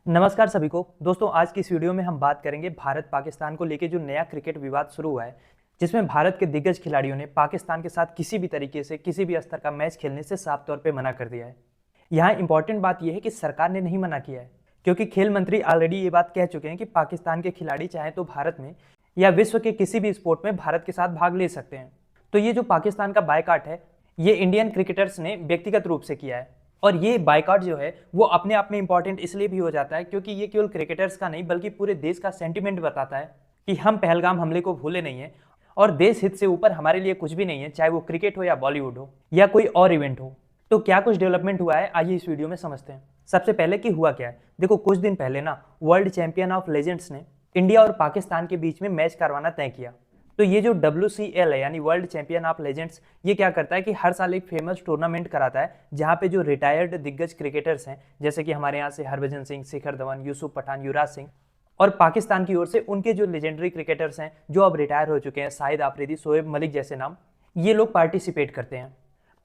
नमस्कार सभी को दोस्तों, आज की इस वीडियो में हम बात करेंगे भारत पाकिस्तान को लेकर जो नया क्रिकेट विवाद शुरू हुआ है, जिसमें भारत के दिग्गज खिलाड़ियों ने पाकिस्तान के साथ किसी भी तरीके से किसी भी स्तर का मैच खेलने से साफ तौर पे मना कर दिया है। यहाँ इंपॉर्टेंट बात यह है कि सरकार ने नहीं मना किया है, क्योंकि खेल मंत्री ऑलरेडी ये बात कह चुके हैं कि पाकिस्तान के खिलाड़ी चाहे तो भारत में या विश्व के किसी भी स्पोर्ट में भारत के साथ भाग ले सकते हैं। तो ये जो पाकिस्तान का बायकॉट है, ये इंडियन क्रिकेटर्स ने व्यक्तिगत रूप से किया है। और ये बायकॉट जो है वो अपने आप में इंपॉर्टेंट इसलिए भी हो जाता है क्योंकि ये केवल क्रिकेटर्स का नहीं बल्कि पूरे देश का सेंटीमेंट बताता है कि हम पहलगाम हमले को भूले नहीं है और देश हित से ऊपर हमारे लिए कुछ भी नहीं है, चाहे वो क्रिकेट हो या बॉलीवुड हो या कोई और इवेंट हो। तो क्या कुछ डेवलपमेंट हुआ है, आइए इस वीडियो में समझते हैं। सबसे पहले कि हुआ क्या है। देखो, कुछ दिन पहले ना वर्ल्ड चैंपियन ऑफ लेजेंड्स ने इंडिया और पाकिस्तान के बीच में मैच करवाना तय किया। तो ये जो WCL है यानी वर्ल्ड चैंपियन ऑफ लेजेंड्स, ये क्या करता है कि हर साल एक फेमस टूर्नामेंट कराता है जहाँ पे जो रिटायर्ड दिग्गज क्रिकेटर्स हैं, जैसे कि हमारे यहाँ से हरभजन सिंह, शिखर धवन, यूसुफ पठान, युवराज सिंह, और पाकिस्तान की ओर से उनके जो लेजेंडरी क्रिकेटर्स हैं जो अब रिटायर हो चुके हैं, शाहिद आफरीदी, शोएब मलिक जैसे नाम, ये लोग पार्टिसिपेट करते हैं।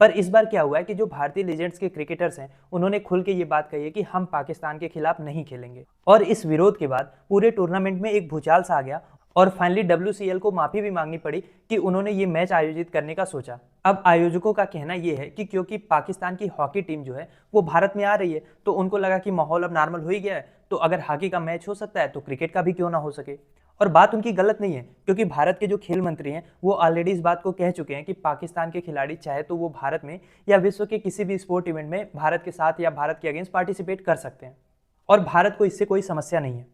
पर इस बार क्या हुआ है कि जो भारतीय लेजेंड्स के क्रिकेटर्स हैं उन्होंने खुल के ये बात कही है कि हम पाकिस्तान के खिलाफ नहीं खेलेंगे। और इस विरोध के बाद पूरे टूर्नामेंट में एक भूचाल सा आ गया और फाइनली WCL को माफी भी मांगनी पड़ी कि उन्होंने ये मैच आयोजित करने का सोचा। अब आयोजकों का कहना यह है कि क्योंकि पाकिस्तान की हॉकी टीम जो है वो भारत में आ रही है, तो उनको लगा कि माहौल अब नॉर्मल हो ही गया है, तो अगर हॉकी का मैच हो सकता है तो क्रिकेट का भी क्यों ना हो सके। और बात उनकी गलत नहीं है, क्योंकि भारत के जो खेल मंत्री हैं वो ऑलरेडी इस बात को कह चुके हैं कि पाकिस्तान के खिलाड़ी चाहे तो वो भारत में या विश्व के किसी भी स्पोर्ट इवेंट में भारत के साथ या भारत के अगेंस्ट पार्टिसिपेट कर सकते हैं और भारत को इससे कोई समस्या नहीं है।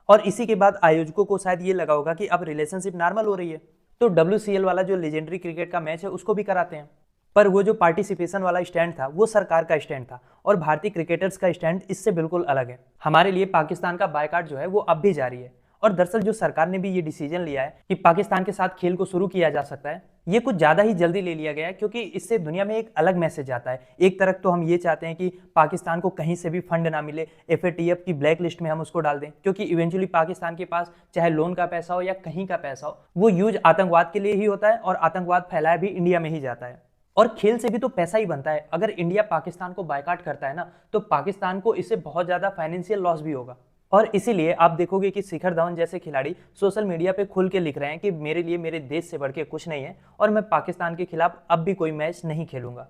और इसी के बाद आयोजकों को शायद ये लगा होगा कि अब रिलेशनशिप नॉर्मल हो रही है, तो WCL वाला जो लेजेंडरी क्रिकेट का मैच है उसको भी कराते हैं। पर वो जो पार्टिसिपेशन वाला स्टैंड था वो सरकार का स्टैंड था और भारतीय क्रिकेटर्स का स्टैंड इससे बिल्कुल अलग है। हमारे लिए पाकिस्तान का बायकॉट जो है वो अब भी जारी है। और दरअसल जो सरकार ने भी ये डिसीजन लिया है कि पाकिस्तान के साथ खेल को शुरू किया जा सकता है, ये कुछ ज़्यादा ही जल्दी ले लिया गया है, क्योंकि इससे दुनिया में एक अलग मैसेज आता है। एक तरफ तो हम ये चाहते हैं कि पाकिस्तान को कहीं से भी फंड ना मिले, FATF की ब्लैक लिस्ट में हम उसको डाल दें, क्योंकि इवेंचुअली पाकिस्तान के पास चाहे लोन का पैसा हो या कहीं का पैसा हो, वो यूज आतंकवाद के लिए ही होता है और आतंकवाद फैलाया भी इंडिया में ही जाता है। और खेल से भी तो पैसा ही बनता है। अगर इंडिया पाकिस्तान को बायकॉट करता है ना, तो पाकिस्तान को इससे बहुत ज़्यादा फाइनेंशियल लॉस भी होगा। और इसीलिए आप देखोगे कि शिखर धवन जैसे खिलाड़ी सोशल मीडिया पे खुल के लिख रहे हैं कि मेरे लिए मेरे देश से बढ़ के कुछ नहीं है और मैं पाकिस्तान के खिलाफ अब भी कोई मैच नहीं खेलूंगा।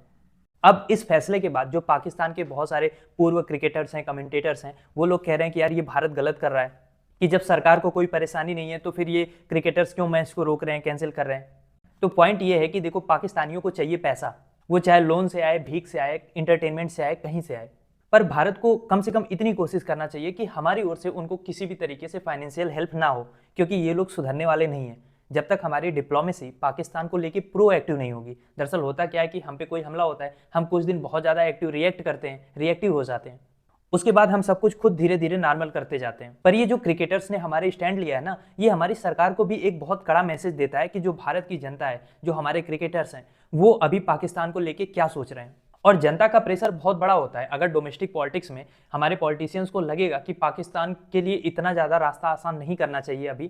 अब इस फैसले के बाद जो पाकिस्तान के बहुत सारे पूर्व क्रिकेटर्स हैं, कमेंटेटर्स हैं, वो लोग कह रहे हैं कि यार ये भारत गलत कर रहा है कि जब सरकार को कोई परेशानी नहीं है तो फिर ये क्रिकेटर्स क्यों मैच को रोक रहे हैं, कैंसिल कर रहे हैं। तो पॉइंट ये है कि देखो, पाकिस्तानियों को चाहिए पैसा, वो चाहे लोन से आए, भीख से आए, इंटरटेनमेंट से आए, कहीं से आए। पर भारत को कम से कम इतनी कोशिश करना चाहिए कि हमारी ओर से उनको किसी भी तरीके से फाइनेंशियल हेल्प ना हो, क्योंकि ये लोग सुधरने वाले नहीं हैं जब तक हमारी डिप्लोमेसी पाकिस्तान को लेके प्रोएक्टिव नहीं होगी। दरअसल होता क्या है कि हम पे कोई हमला होता है, हम कुछ दिन बहुत ज़्यादा एक्टिव रिएक्ट करते हैं, रिएक्टिव हो जाते हैं, उसके बाद हम सब कुछ खुद धीरे धीरे नॉर्मल करते जाते हैं। पर ये जो क्रिकेटर्स ने हमारे स्टैंड लिया है ना, ये हमारी सरकार को भी एक बहुत कड़ा मैसेज देता है कि जो भारत की जनता है, जो हमारे क्रिकेटर्स हैं, वो अभी पाकिस्तान को लेके क्या सोच रहे हैं। और जनता का प्रेशर बहुत बड़ा होता है। अगर डोमेस्टिक पॉलिटिक्स में हमारे पॉलिटिशियंस को लगेगा कि पाकिस्तान के लिए इतना ज़्यादा रास्ता आसान नहीं करना चाहिए अभी,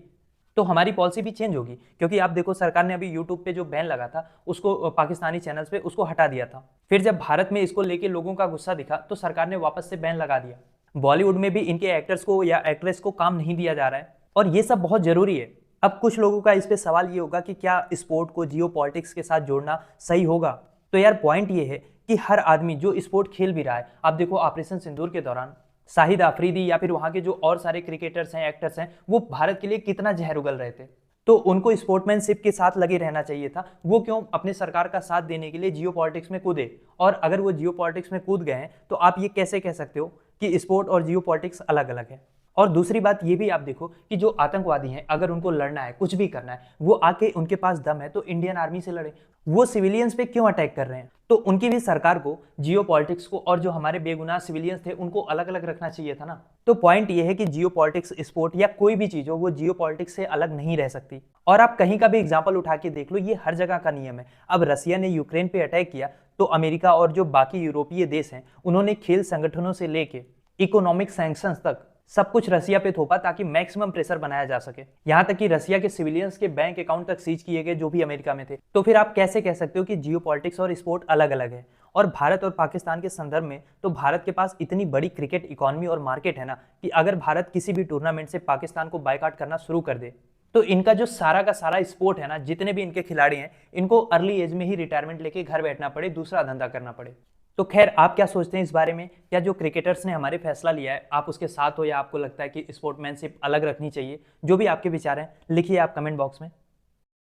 तो हमारी पॉलिसी भी चेंज होगी। क्योंकि आप देखो, सरकार ने अभी यूट्यूब पे जो बैन लगा था उसको पाकिस्तानी चैनल्स पे उसको हटा दिया था। फिर जब भारत में इसको लेके लोगों का गुस्सा दिखा तो सरकार ने वापस से बैन लगा दिया। बॉलीवुड में भी इनके एक्टर्स को या एक्ट्रेस को काम नहीं दिया जा रहा है और ये सब बहुत जरूरी है। अब कुछ लोगों का इस पे सवाल ये होगा कि क्या स्पोर्ट को जियो पॉलिटिक्स के साथ जोड़ना सही होगा। तो यार पॉइंट ये है कि हर आदमी जो स्पोर्ट खेल भी रहा है, आप देखो ऑपरेशन सिंदूर के दौरान शाहिद आफरीदी या फिर वहां के जो और सारे क्रिकेटर्स हैं, एक्टर्स हैं, वो भारत के लिए कितना जहर उगल रहे थे। तो उनको स्पोर्ट्समैनशिप के साथ लगे रहना चाहिए था। वो क्यों अपने सरकार का साथ देने के लिए जियो पॉलिटिक्स में कूदे। और अगर वो जियो पॉलिटिक्स में कूद गए हैं तो आप ये कैसे कह सकते हो कि स्पोर्ट और जियो पॉलिटिक्स अलग अलग है। और दूसरी बात ये भी आप देखो कि जो आतंकवादी हैं, अगर उनको लड़ना है, कुछ भी करना है, वो आके उनके पास दम है तो इंडियन आर्मी से लड़े। वो सिविलियंस पे क्यों अटैक कर रहे हैं। तो उनकी भी सरकार को जियो पॉलिटिक्स को और जो हमारे बेगुनाह सिविलियंस थे उनको अलग अलग रखना चाहिए था ना। तो पॉइंट ये है कि जियो पॉलिटिक्स, स्पोर्ट या कोई भी चीज हो, वो जियो पॉलिटिक्स से अलग नहीं रह सकती। और आप कहीं का भी एग्जाम्पल उठा के देख लो, ये हर जगह का नियम है। अब रसिया ने यूक्रेन पे अटैक किया तो अमेरिका और जो बाकी यूरोपीय देश हैं उन्होंने खेल संगठनों से लेके इकोनॉमिक सैंक्शंस तक सब कुछ रसिया पे थोपा ताकि मैक्सिमम प्रेशर बनाया जा सके। यहां तक कि रसिया के सिविलियंस के बैंक अकाउंट तक सीज किए गए जो भी अमेरिका में थे। तो फिर आप कैसे कह सकते हो कि जियो पॉलिटिक्स और स्पोर्ट अलग अलग है। और भारत और पाकिस्तान के संदर्भ में तो भारत के पास इतनी बड़ी क्रिकेट इकोनॉमी और मार्केट है ना कि अगर भारत किसी भी टूर्नामेंट से पाकिस्तान को बायकॉट करना शुरू कर दे तो इनका जो सारा का सारा स्पोर्ट है ना, जितने भी इनके खिलाड़ी हैं, इनको अर्ली एज में ही रिटायरमेंट लेके घर बैठना पड़े, दूसरा धंधा करना पड़े। तो खैर, आप क्या सोचते हैं इस बारे में? क्या जो क्रिकेटर्स ने हमारे फैसला लिया है आप उसके साथ हो, या आपको लगता है कि स्पोर्ट्समैनशिप अलग रखनी चाहिए? जो भी आपके विचार हैं लिखिए आप कमेंट बॉक्स में।